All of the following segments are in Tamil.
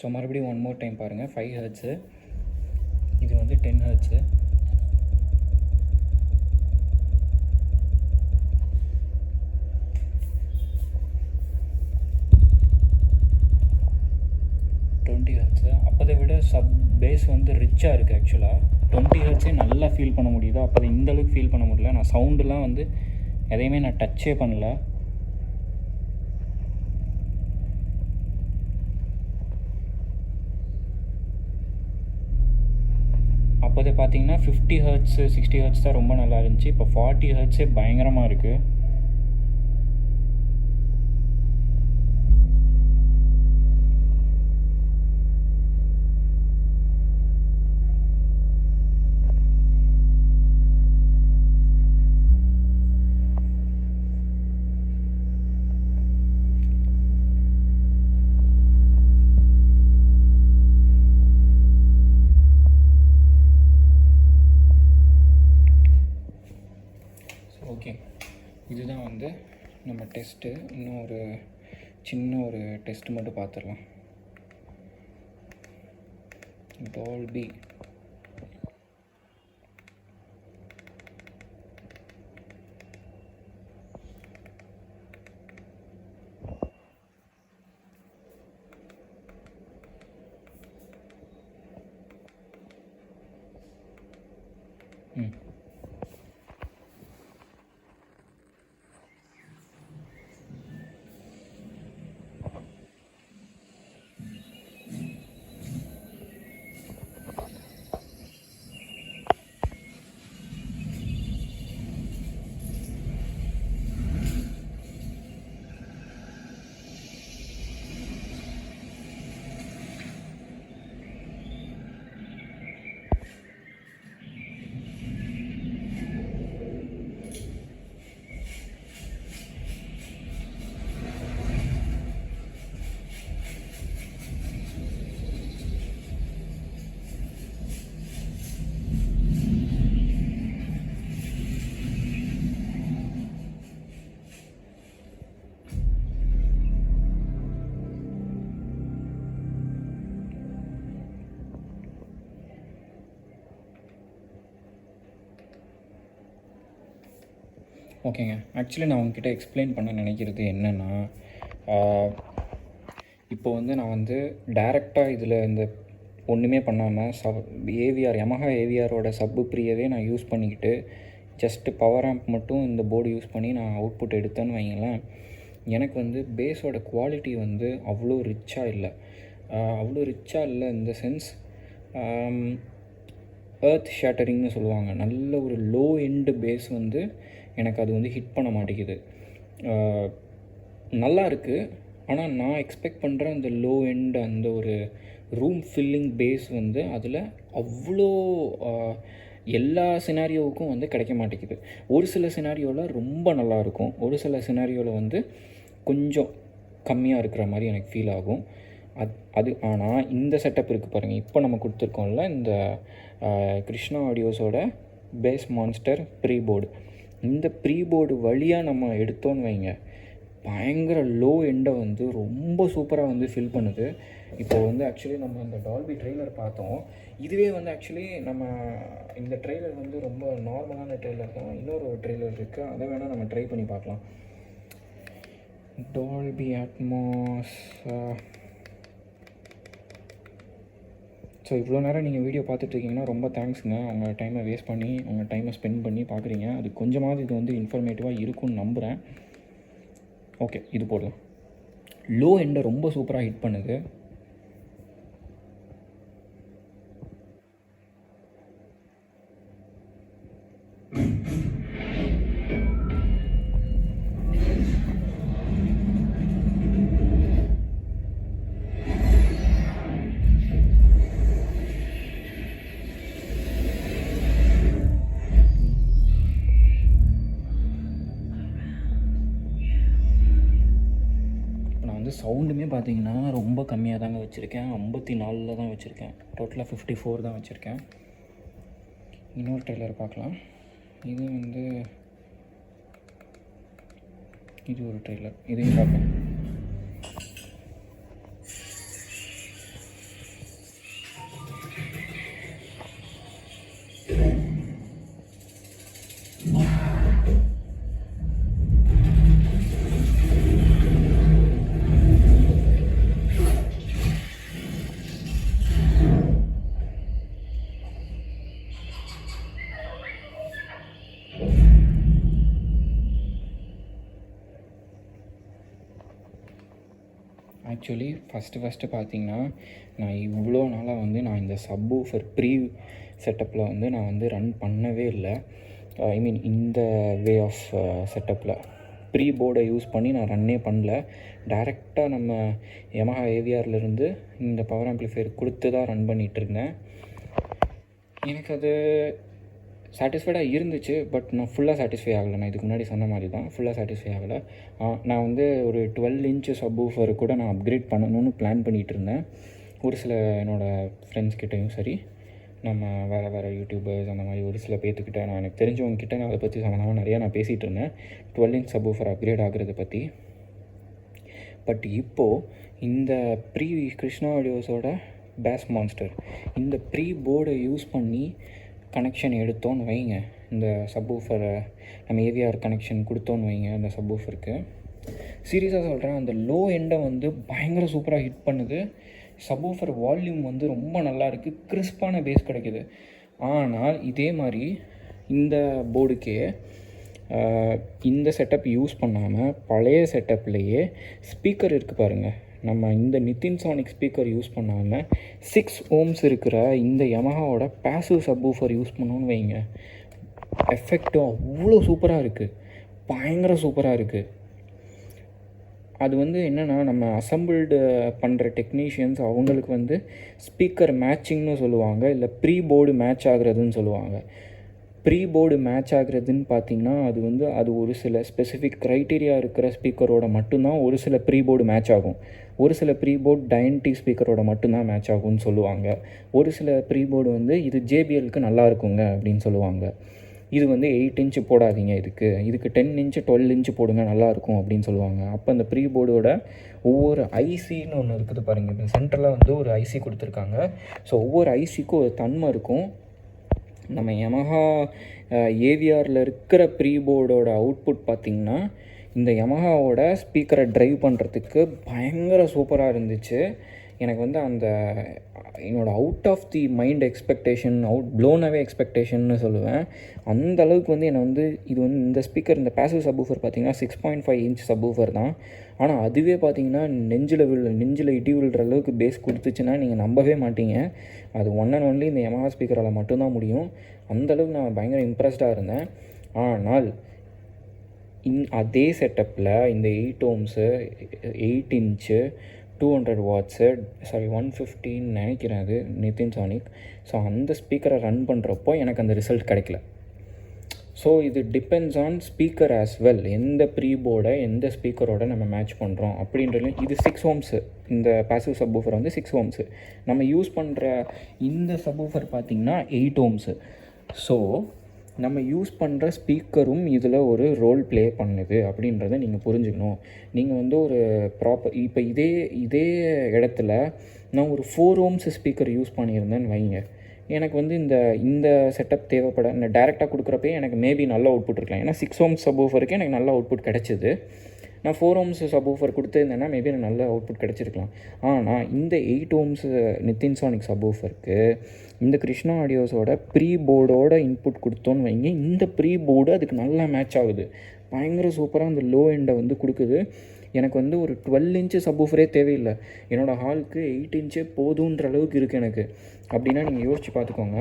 ஸோ மறுபடியும் ஒன் மோர் டைம் பாருங்கள். 5 ஹெர்ட்ஸு, இது வந்து 10 ஹெர்ட்ஸு. அப்போதை விட பேஸ் வந்து ரிச்சாக இருக்குது. ஆக்சுவலாக 20 ஹெர்ட்ஸே நல்லா ஃபீல் பண்ண முடியுது. அப்போது இந்தளவுக்கு ஃபீல் பண்ண முடியல. நான் சவுண்டுலாம் வந்து எதையுமே நான் டச்சே பண்ணல. அப்போதை பார்த்தீங்கன்னா 50 ஹெர்ட்ஸு 60 ஹெர்ட்ஸ் தான் ரொம்ப நல்லா இருந்துச்சு. இப்போ 40 ஹெர்ட்ஸே பயங்கரமாக இருக்குது. ஓகே, இதுதான் வந்து நம்ம டெஸ்ட்டு. இன்னும் ஒரு சின்ன ஒரு டெஸ்ட்டு மட்டும் பார்த்துடலாம். டால்பி ஓகேங்க. ஆக்சுவலி நான் உங்ககிட்ட எக்ஸ்பிளைன் பண்ண நினைக்கிறது என்னென்னா, இப்போ வந்து நான் வந்து டைரெக்டாக இதில் இந்த ஒன்றுமே பண்ணாமல் ஏவிஆர் யமஹா ஏவிஆரோட சப்பு ப்ரீயவே நான் யூஸ் பண்ணிக்கிட்டு ஜஸ்ட்டு பவர் ஆம்ப் மட்டும் இந்த போர்டு யூஸ் பண்ணி நான் அவுட்புட் எடுத்தேன்னு வைங்களேன், எனக்கு வந்து பேஸோட குவாலிட்டி வந்து அவ்வளோ ரிச்சாக இல்லை. இந்த சென்ஸ் எர்த் ஷேட்டரிங்னு சொல்லுவாங்க. நல்ல ஒரு லோ எண்டு பேஸ் வந்து எனக்கு அது வந்து ஹிட் பண்ண மாட்டேங்குது. நல்லா இருக்குது, ஆனால் நான் எக்ஸ்பெக்ட் பண்ணுற அந்த லோ எண்ட் அந்த ஒரு ரூம் ஃபில்லிங் பேஸ் வந்து அதில் அவ்வளோ எல்லா சினாரியோவுக்கும் வந்து கிடைக்க மாட்டேங்குது. ஒரு சில சினாரியோவில் ரொம்ப நல்லாயிருக்கும், ஒரு சில சினாரியோவில் வந்து கொஞ்சம் கம்மியாக இருக்கிற மாதிரி எனக்கு ஃபீல் ஆகும். ஆனால் இந்த செட்டப் இருக்குது பாருங்கள், இப்போ நம்ம கொடுத்துருக்கோம்ல இந்த கிருஷ்ணா ஆடியோஸோட பேஸ் மான்ஸ்டர் ப்ரீபோர்டு, இந்த ப்ரீபோர்டு வழியாக நம்ம எடுத்தோன்னு வைங்க, பயங்கர லோ எண்டை வந்து ரொம்ப சூப்பராக வந்து ஃபில் பண்ணுது. இப்போ வந்து ஆக்சுவலி நம்ம இந்த டால்பி ட்ரெய்லர் பார்த்தோம். இதுவே வந்து ஆக்சுவலி நம்ம இந்த ட்ரெய்லர் வந்து ரொம்ப நார்மலான ட்ரெய்லர் தான். இன்னொரு ட்ரெய்லர் இருக்குது, அதை வேணால் நம்ம ட்ரை பண்ணி பார்க்கலாம். Dolby Atmos. ஸோ இவ்வளோ நேரம் நீங்கள் வீடியோ பார்த்துட்ருக்கீங்கன்னா ரொம்ப தேங்க்ஸுங்க. உங்கள் டைமை வேஸ்ட் பண்ணி உங்கள் டைமை ஸ்பெண்ட் பண்ணி பார்க்குறீங்க. அது கொஞ்சமாவது இது வந்து இன்ஃபர்மேட்டிவாக இருக்கும்னு நம்புகிறேன். ஓகே, இது போடலாம். லோ எண்டை ரொம்ப சூப்பராக ஹிட் பண்ணுது. சவுண்டுமே பார்த்தீங்கன்னா ரொம்ப கம்மியாக தாங்க வச்சுருக்கேன். 54 தான் வச்சுருக்கேன். டோட்டலாக 54 தான் வச்சுருக்கேன். இன்னொரு ட்ரெய்லர் பார்க்கலாம். இது வந்து இது ஒரு ட்ரெய்லர், இதையும் பார்ப்போம். ஆக்சுவலி ஃபஸ்ட்டு பார்த்தீங்கன்னா, நான் இவ்வளோ நாளாக வந்து நான் இந்த சப்வூஃபர் ப்ரீ செட்டப்பில் வந்து நான் வந்து ரன் பண்ணவே இல்லை. ஐ மீன் இந்த வே ஆஃப் செட்டப்பில் ப்ரீ போர்டை யூஸ் பண்ணி நான் ரன்னே பண்ணல. டைரெக்டாக நம்ம Yamaha AVRலேருந்து இந்த பவர் ஆம்ப்ளிஃபையர் கொடுத்து தான் ரன் பண்ணிகிட்ருந்தேன். எனக்கு அது சாட்டிஸ்ஃபைடாக இருந்துச்சு. பட் நான் ஃபுல்லாக சாட்டிஸ்ஃபை ஆகலை. நான் இதுக்கு முன்னாடி சொன்ன மாதிரி தான் ஃபுல்லாக சாட்டிஸ்ஃபை ஆகலை. நான் வந்து ஒரு 12 இன்ச்சு சப்வூஃபர் கூட நான் அப்கிரேட் பண்ணணும்னு பிளான் பண்ணிகிட்டு இருந்தேன். ஒரு சில என்னோடய ஃப்ரெண்ட்ஸ் கிட்டேயும் சரி, நம்ம வேறு யூடியூபர்ஸ் அந்த மாதிரி ஒரு சில பேர்த்துக்கிட்ட நான் எனக்கு தெரிஞ்சவங்கக்கிட்ட நான் அதை பற்றி சம்மந்தமாக நிறையா நான் பேசிகிட்டு இருந்தேன் 12 இன்ச் சப்வூஃபர் அப்கிரேட் ஆகிறத பற்றி. பட் இப்போது இந்த ப்ரீ கிருஷ்ணா ஆடியோஸோட பேஸ் மான்ஸ்டர் இந்த ப்ரீ போர்டை யூஸ் பண்ணி கனெக்ஷன் எடுத்தோன்னு வைங்க, இந்த சப்வூஃபரை நம்ம AVR கனெக்ஷன் கொடுத்தோன்னு வைங்க, இந்த சப்வூஃபருக்கு சீரியஸாக சொல்கிறேன், அந்த லோ எண்டை வந்து பயங்கர சூப்பராக ஹிட் பண்ணுது. சப்வூஃபர் வால்யூம் வந்து ரொம்ப நல்லா இருக்குது, கிறிஸ்பான பேஸ் கிடைக்குது. ஆனால் இதே மாதிரி இந்த போர்டுக்கே இந்த செட்டப் யூஸ் பண்ணாமல் பழைய செட்டப்லேயே ஸ்பீக்கர் இருக்குது பாருங்கள், நம்ம இந்த நித்தின் சானிக் ஸ்பீக்கர் யூஸ் பண்ணாமல் 6 ohms இருக்கிற இந்த Yamahaவோட பேசிவ் சப்வூஃபர் யூஸ் பண்ணோன்னு வைங்க, எஃபெக்டும் அவ்வளோ சூப்பராக இருக்குது, பயங்கர சூப்பராக இருக்குது. அது வந்து என்னென்னா, நம்ம அசம்பிள்டு பண்ணுற டெக்னீஷியன்ஸ் அவங்களுக்கு வந்து ஸ்பீக்கர் மேட்சிங்னு சொல்லுவாங்க, இல்லை ப்ரீ போர்டு மேட்ச் ஆகுறதுன்னு சொல்லுவாங்க. ப்ரீ போர்டு மேட்ச் ஆகுறதுன்னு பார்த்திங்கன்னா, அது ஒரு சில ஸ்பெசிஃபிக் க்ரைட்டீரியா இருக்கிற ஸ்பீக்கரோட மட்டும்தான் ஒரு சில ப்ரீ போர்டு மேட்ச் ஆகும். ஒரு சில ப்ரீ போர்டு டைன்டி ஸ்பீக்கரோட மட்டும்தான் மேட்ச் ஆகும்னு சொல்லுவாங்க. ஒரு சில ப்ரீ போர்டு வந்து இது JBLக்கு நல்லா இருக்குங்க அப்படின்னு சொல்லுவாங்க. இது வந்து 8 இன்ச்சு போடாதீங்க, இதுக்கு 10 இன்ச்சு 12 இன்ச்சு போடுங்க நல்லாயிருக்கும் அப்படின்னு சொல்லுவாங்க. அப்போ அந்த ப்ரீ போர்டோட ஒவ்வொரு ஐசின்னு ஒன்று இருக்குது பாருங்கள், இப்போ சென்டரில் வந்து ஒரு ஐசி கொடுத்துருக்காங்க. ஸோ ஒவ்வொரு ஐசிக்கும் ஒரு தன்மை இருக்கும். நம்ம Yamaha AVRல இருக்கிற ப்ரீ போர்டோட அவுட்புட் பார்த்திங்கன்னா, இந்த Yamahaவோட ஸ்பீக்கரை ட்ரைவ் பண்ணுறதுக்கு பயங்கர சூப்பராக இருந்துச்சு. எனக்கு வந்து என்னோடய out of the mind expectation, blown away எக்ஸ்பெக்டேஷன்னு சொல்லுவேன். அந்த அளவுக்கு வந்து என்னை வந்து இது வந்து இந்த ஸ்பீக்கர், இந்த பேசிவ் சப்வூஃபர் பார்த்திங்கன்னா 6.5 இன்ச் சப்வூஃபர் தான். ஆனால் அதுவே பார்த்திங்கன்னா நெஞ்சில் இடி விழுற அளவுக்கு பேஸ் கொடுத்துச்சுன்னா நீங்கள் நம்பவே மாட்டீங்க. அது ஒன் அண்ட் ஒன்லி இந்த Yamaha ஸ்பீக்கரால் மட்டும்தான் முடியும். அந்தளவுக்கு நான் பயங்கர இம்ப்ரெஸ்டாக இருந்தேன். ஆனால் அதே செட்டப்பில் இந்த 8 ohms 8 இன்ச்சு 200 watts 115 நினைக்கிறேன் அது நித்தின் சானிக். ஸோ அந்த ஸ்பீக்கரை ரன் பண்ணுறப்போ எனக்கு அந்த ரிசல்ட் கிடைக்கல. ஸோ இது depends on speaker as well. எந்த ப்ரீ போர்டை எந்த ஸ்பீக்கரோட நம்ம மேட்ச் பண்ணுறோம் அப்படின்றது. இது 6 ohms, இந்த பேசிவ் சப்வூஃபர் வந்து 6 ohms. நம்ம யூஸ் பண்ணுற இந்த சப்வூஃபர் பார்த்திங்கன்னா 8 ohms. ஸோ நம்ம யூஸ் பண்ணுற ஸ்பீக்கரும் இதில் ஒரு ரோல் ப்ளே பண்ணுது அப்படின்றத நீங்கள் புரிஞ்சுக்கணும். நீங்கள் வந்து ஒரு இப்போ இதே இடத்துல நான் ஒரு 4 ohms ஸ்பீக்கர் யூஸ் பண்ணியிருந்தேன்னு வைங்க, எனக்கு வந்து இந்த செட்டப் தேவைப்பட நான் டேரெக்டாக கொடுக்குறப்பே எனக்கு மேபி நல்ல அவுட்புட் இருக்கலாம். ஏன்னா 6 ohms சப்வூஃபருக்கு எனக்கு நல்ல அவுட்புட் கிடச்சிது. நான் 4 ohms சப்வூஃபர் கொடுத்துருந்தேன்னா மேபி எனக்கு நல்ல அவுட்புட் கிடச்சிருக்கலாம். ஆனால் இந்த 8 ohms நித்தின் சானிக் சப்வூஃபருக்கு இந்த கிருஷ்ணா ஆடியோஸோட ப்ரீ போர்டோட இன்புட் கொடுத்தோன்னு வைங்க, இந்த ப்ரீ போர்டு அதுக்கு நல்லா மேட்ச் ஆகுது. பயங்கர சூப்பராக அந்த லோ எண்டை வந்து கொடுக்குது. எனக்கு வந்து ஒரு 12 இன்ச்சு சப்வூஃபரே தேவையில்லை, என்னோடய ஹாலுக்கு 8 இன்ச்சே போதுன்ற அளவுக்கு இருக்குது எனக்கு. அப்படின்னா நீங்கள் யோசித்து பார்த்துக்கோங்க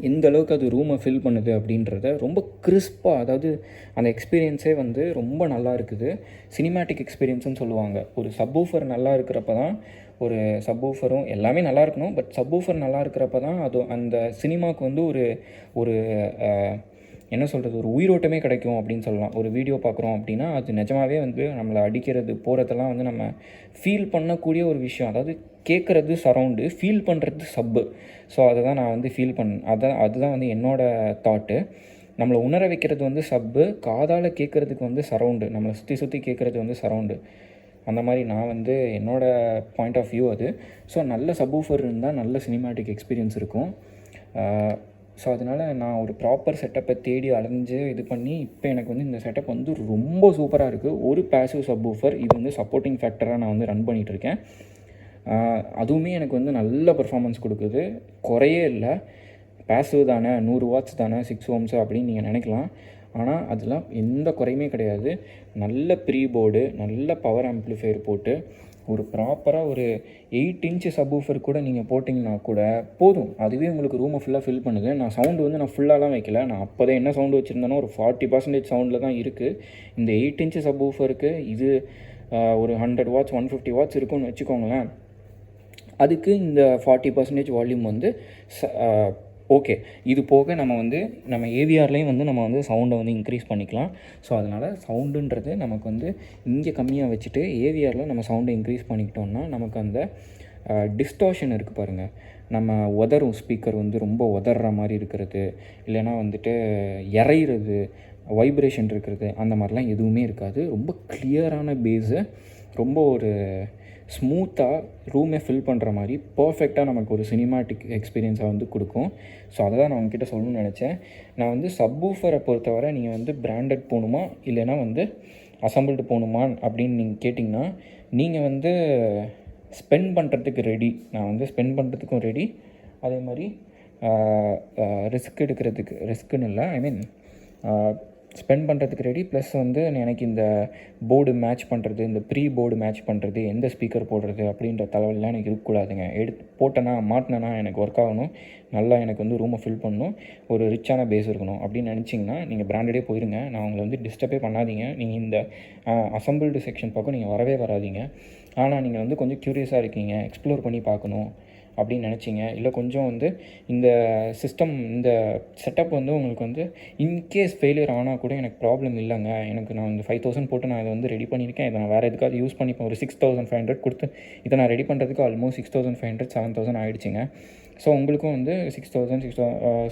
எந்த அளவுக்கு அது ரூமை ஃபில் பண்ணுது அப்படின்றத. ரொம்ப கிறிஸ்பாக, அதாவது அந்த எக்ஸ்பீரியன்ஸே வந்து ரொம்ப நல்லா இருக்குது. சினிமேட்டிக் எக்ஸ்பீரியன்ஸ்னு சொல்லுவாங்க. ஒரு சப்வூஃபர் நல்லா இருக்கிறப்ப தான் ஒரு சப்வூஃபரும் எல்லாமே நல்லா இருக்கணும், பட் சப்வூஃபர் நல்லா இருக்கிறப்ப தான் அது அந்த சினிமாவுக்கு வந்து ஒரு என்ன சொல்கிறது, ஒரு உயிரோட்டமே கிடைக்கும் அப்படின்னு சொல்லலாம். ஒரு வீடியோ பார்க்குறோம் அப்படின்னா அது நிஜமாகவே வந்து நம்மளை அடிக்கிறது போகிறதெல்லாம் வந்து நம்ம ஃபீல் பண்ணக்கூடிய ஒரு விஷயம். அதாவது கேட்குறது சரவுண்டு, ஃபீல் பண்ணுறது சப்பு. ஸோ அதை தான் நான் வந்து அதுதான் வந்து என்னோடய தாட்டு. நம்மளை உணர வைக்கிறது வந்து சப்பு, காதால் கேட்குறதுக்கு வந்து சரவுண்டு, நம்மளை சுற்றி கேட்குறது வந்து சரவுண்டு. அந்த மாதிரி நான் வந்து என்னோடய பாயிண்ட் ஆஃப் வியூ அது. ஸோ நல்ல சப்வூஃபர் இருந்தால் நல்ல சினிமேட்டிக் எக்ஸ்பீரியன்ஸ் இருக்கும். ஸோ அதனால் நான் ஒரு ப்ராப்பர் செட்டப்பை தேடி அலைஞ்சு இது பண்ணி இப்போ எனக்கு வந்து இந்த செட்டப் வந்து ரொம்ப சூப்பராக இருக்குது. ஒரு பேசிவ் சப்வூஃபர், இது வந்து சப்போர்ட்டிங் ஃபேக்டராக நான் வந்து ரன் பண்ணிகிட்ருக்கேன். அதுவுமே எனக்கு வந்து நல்ல பர்ஃபார்மன்ஸ் கொடுக்குது, குறையே இல்லை. பேசிவ் தானே, 100 watts தானே 6 ohms அப்படின்னு நீங்கள் நினைக்கலாம். ஆனால் அதெல்லாம் எந்த குறையுமே கிடையாது. நல்ல ப்ரீ போர்டு, நல்ல பவர் ஆம்ப்ளிஃபையர் போட்டு ஒரு ப்ராப்பராக ஒரு 8 இன்ச்சு சப்வூஃபர் கூட நீங்கள் போட்டிங்கன்னா கூட போதும், அதுவே உங்களுக்கு ரூமை ஃபுல்லாக ஃபில் பண்ணுது. நான் சவுண்டு வந்து நான் ஃபுல்லாலாம் வைக்கல, நான் அப்போ தான் என்ன சவுண்டு வச்சுருந்தேனோ ஒரு 40% சவுண்டில் தான் இருக்குது. இந்த 8 இன்ச்சு சப்வூஃபருக்கு இது ஒரு 100 வாட்ஸ் 150 வாட்ஸ் இருக்குன்னு வச்சுக்கோங்களேன். அதுக்கு இந்த 40% வால்யூம் வந்து ஓகே. இது போக நம்ம ஏவிஆர்லேயும் வந்து நம்ம வந்து சவுண்டை வந்து இன்க்ரீஸ் பண்ணிக்கலாம். ஸோ அதனால் சவுண்டுன்றது நமக்கு வந்து இங்கே கம்மியாக வச்சுட்டு ஏவிஆரில் நம்ம சவுண்டை இன்க்ரீஸ் பண்ணிக்கிட்டோம்னா நமக்கு அந்த டிஸ்டார்ஷன் இருக்குது பாருங்கள், நம்ம உதறும் ஸ்பீக்கர் வந்து ரொம்ப உதற மாதிரி இருக்கிறது, இல்லைனா வந்துட்டு இறையிறது, வைப்ரேஷன் இருக்கிறது, அந்த மாதிரிலாம் எதுவுமே இருக்காது. ரொம்ப கிளியரான பேஸு, ரொம்ப ஒரு ஸ்மூத்தாக ரூமே ஃபில் பண்ணுற மாதிரி பர்ஃபெக்டாக நமக்கு ஒரு சினிமாட்டிக் எக்ஸ்பீரியன்ஸை வந்து கொடுக்கும். ஸோ அதை தான் நான் உங்ககிட்ட சொல்லணும்னு நினச்சேன். நான் வந்து சப்வூஃபரை பொறுத்தவரை நீங்கள் வந்து பிராண்டட் போகணுமா இல்லைனா வந்து அசம்பிள்டு போகணுமா அப்படின்னு நீங்கள் கேட்டிங்கன்னா, நீங்கள் வந்து ஸ்பெண்ட் பண்ணுறதுக்கு ரெடி, நான் வந்து ஸ்பெண்ட் பண்ணுறதுக்கும் ரெடி, அதே மாதிரி ரிஸ்க்குன்னு இல்லை, ஐ மீன் ஸ்பெண்ட் பண்ணுறதுக்கு ரெடி. ப்ளஸ் வந்து எனக்கு இந்த போர்டு மேட்ச் பண்ணுறது, இந்த ப்ரீ போர்டு மேட்ச் பண்ணுறது, எந்த ஸ்பீக்கர் போடுறது அப்படின்ற தலைவலிலாம் எனக்கு இருக்கக்கூடாதுங்க. போட்டேன்னா மாட்டினேன்னா எனக்கு ஒர்க் ஆகணும், நல்லா எனக்கு வந்து ரூமை ஃபில் பண்ணணும், ஒரு ரிச்சான பேஸ் இருக்கணும் அப்படின்னு நினச்சிங்கன்னா நீங்கள் பிராண்டடே போயிருங்க. நான் உங்களை வந்து டிஸ்டர்பே பண்ணாதீங்க. நீங்கள் இந்த அசம்பிள்டு செக்ஷன் பக்கம் நீங்கள் வரவே வராதிங்க. ஆனால் நீங்கள் வந்து கொஞ்சம் க்யூரியஸாக இருக்கீங்க, எக்ஸ்ப்ளோர் பண்ணி பார்க்கணும் அப்படின்னு நினச்சிங்க, இல்லை கொஞ்சம் வந்து இந்த சிஸ்டம், இந்த செட்டப் வந்து உங்களுக்கு வந்து இன்கேஸ் ஃபெயிலியர் ஆனால் கூட எனக்கு ப்ராப்ளம் இல்லைங்க, நான் இந்த 5000 போட்டு நான் இதை வந்து ரெடி பண்ணியிருக்கேன், இதை நான் வேறு எதுக்காவது யூஸ் பண்ணிப்பேன், ஒரு 6500 கொடுத்து இதை நான் ரெடி பண்ணுறதுக்கு ஆல்மோஸ்ட் 6500 7000 ஆகிடுச்சிங்க. ஸோ உங்களுக்கும் வந்து 6000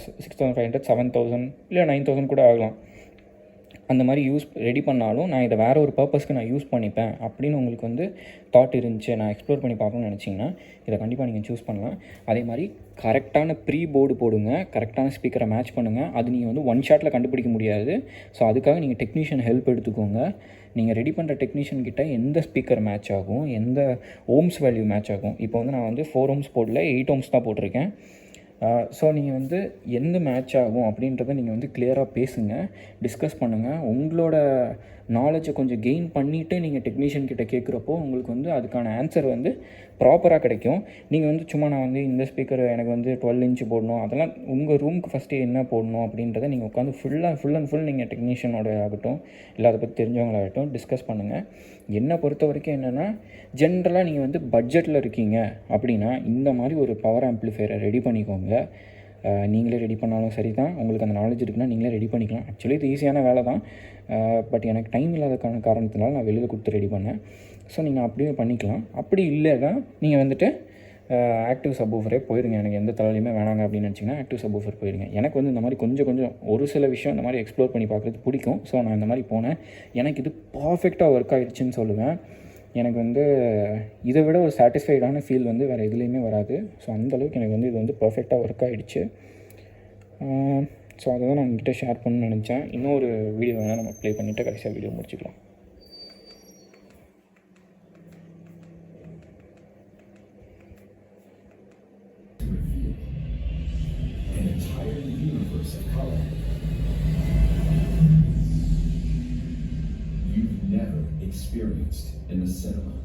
6500 7000 இல்லை 9000 கூட ஆகலாம். அந்த மாதிரி ரெடி பண்ணாலும் நான் இதை வேறு ஒரு பர்பஸ்க்கு நான் யூஸ் பண்ணிப்பேன் அப்படின்னு உங்களுக்கு வந்து தாட் இருந்துச்சு, நான் எக்ஸ்ப்ளோர் பண்ணி பார்க்கணும்னு நினச்சிங்கன்னா இதை கண்டிப்பாக நீங்கள் சூஸ் பண்ணலாம். அதே மாதிரி கரெக்டான ப்ரீ போர்டு போடுங்க, கரெக்டான ஸ்பீக்கரை மேட்ச் பண்ணுங்கள். அது நீங்கள் வந்து ஒன் ஷாட்டில் கண்டுபிடிக்க முடியாது. ஸோ அதுக்காக நீங்கள் டெக்னீஷியன் ஹெல்ப் எடுத்துக்கோங்க. நீங்கள் ரெடி பண்ணுற டெக்னீஷியன் கிட்ட எந்த ஸ்பீக்கர் மேட்ச் ஆகும், எந்த ஓம்ஸ் வேல்யூ மேட்ச் ஆகும். இப்போ வந்து நான் வந்து 4 ohms போடல, 8 ohms தான் போட்டிருக்கேன். ஸோ நீங்கள் வந்து எந்த மேட்ச் ஆகும் அப்படின்றத நீங்கள் வந்து கிளியராக பேசுங்க, டிஸ்கஸ் பண்ணுங்கள். உங்களோட நாலேஜை கொஞ்சம் கெயின் பண்ணிவிட்டு நீங்கள் டெக்னீஷியன் கிட்ட கேட்குறப்போ உங்களுக்கு வந்து அதுக்கான ஆன்சர் வந்து ப்ராப்பராக கிடைக்கும். நீங்கள் வந்து சும்மா நான் வந்து இந்த ஸ்பீக்கர் எனக்கு வந்து 12 inch போடணும், அதெல்லாம் உங்கள் ரூமுக்கு ஃபஸ்ட்டு என்ன போடணும் அப்படின்றத நீங்கள் உட்காந்து ஃபுல் அண்ட் ஃபுல் நீங்கள் டெக்னீஷியனோட ஆகட்டும் இல்லை அதை பற்றி தெரிஞ்சவங்களாகட்டும் டிஸ்கஸ் பண்ணுங்கள். என்னை பொறுத்த வரைக்கும் என்னென்னா, ஜென்ரலாக நீங்கள் வந்து பட்ஜெட்டில் இருக்கீங்க அப்படின்னா இந்த மாதிரி ஒரு பவர் ஆம்ப்ளிஃபையரை ரெடி பண்ணிக்கோங்க. நீங்களே ரெடி பண்ணாலும் சரி தான், உங்களுக்கு அந்த நாலேஜ் இருக்குன்னா நீங்களே ரெடி பண்ணிக்கலாம். ஆக்சுவலி இது ஈஸியான வேலை தான், பட் எனக்கு டைம் இல்லாத காரணத்தினால நான் வெளியில் கொடுத்து ரெடி பண்ணேன். ஸோ நீங்கள் அப்படியே பண்ணிக்கலாம். அப்படி இல்லைன்னா நீங்கள் வந்துட்டு ஆக்டிவ் சப்வூஃபரே போயிருங்க. எனக்கு எந்த தலையிலுமே வேணாங்க அப்படின்னு நினச்சிங்கன்னா ஆக்டிவ் சப்வூஃபர் போயிருங்க. எனக்கு வந்து இந்த மாதிரி கொஞ்சம் ஒரு சில விஷயம் இந்த மாதிரி எக்ஸ்ப்ளோர் பண்ணி பார்க்குறது பிடிக்கும். ஸோ நான் இந்த மாதிரி போனேன், எனக்கு இது பர்ஃபெக்டாக ஒர்க் ஆகிடுச்சின்னு சொல்லுவேன். எனக்கு வந்து இதை விட ஒரு சாட்டிஸ்ஃபைடான ஃபீல் வந்து வேறு எதுலேயுமே வராது. ஸோ அந்தளவுக்கு எனக்கு வந்து இது வந்து பர்ஃபெக்டாக ஒர்க் ஆகிடுச்சு. ஸோ அதை தான் நான் உங்ககிட்ட ஷேர் பண்ணணும்னு நினச்சேன். இன்னொரு வீடியோ வேணால் நம்ம ப்ளே பண்ணிவிட்டு கடைசியாக வீடியோ முடிச்சுக்கலாம். Experienced in the cinema.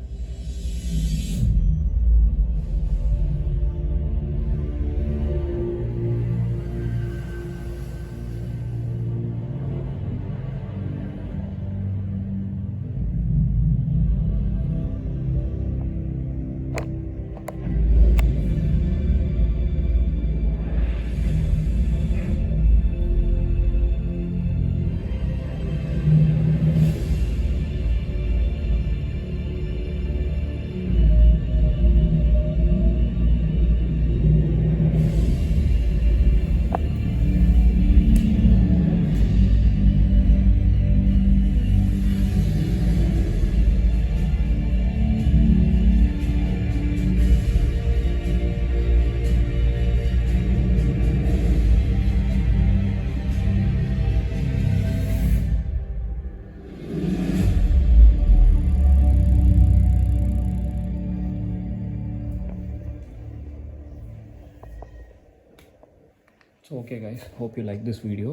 So okay guys, hope you like this video.